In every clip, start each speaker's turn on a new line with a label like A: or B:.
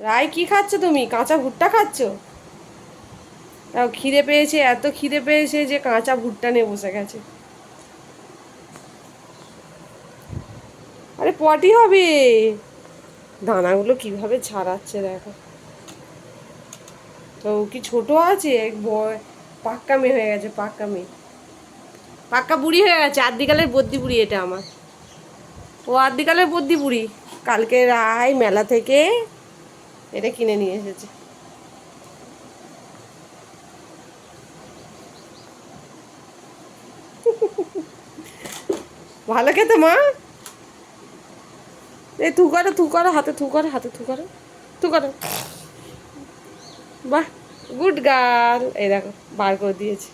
A: রায় কি খাচ্ছ তুমি? কাঁচা ভুট্টা খাচ্ছ? তাও খিদে পেয়েছে, এত খিদে পেয়েছে যে কাঁচা ভুট্টা নিয়ে বসে গেছে। আরে পটি হবে। দানাগুলো কিভাবে ছাড়াচ্ছে দেখো। তো ও কি ছোট আছে? পাক্কা মেয়ে হয়ে গেছে, পাক্কা মেয়ে, পাক্কা বুড়ি হয়ে গেছে। আদ্যিকালের বদ্যি বুড়ি এটা আমার। ও আদ্যিকালের বদ্যি বুড়ি। কালকে রায় মেলা থেকে এটা কিনে নিয়ে এসেছে। ভালো খেতে মা। এই থু করো, থু করো, হাতে থু করো, হাতে থু করো, থু করো। বাহ, গুড গার্ল। এই দেখো বার করে দিয়েছে।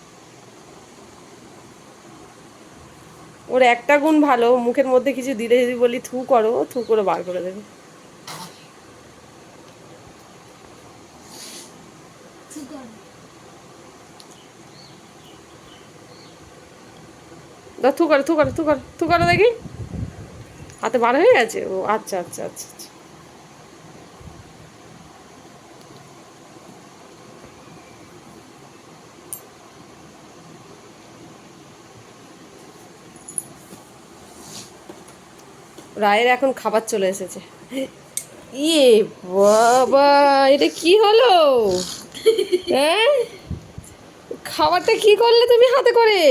A: ওর একটা গুণ ভালো, মুখের মধ্যে কিছু দিলে যদি বলি থু করো, থু করে বার করে দেবে। থু করো, থু করো, থু করো, থু করো দেখি। হাতে বার হয়ে গেছে। ও আচ্ছা আচ্ছা আচ্ছা আচ্ছা। রায়ের এখন খাবার চলে এসেছে। ইয়ে বাবা, এটা কি হলো? হ্যাঁ, খাবারটা কি করলে তুমি হাতে করে?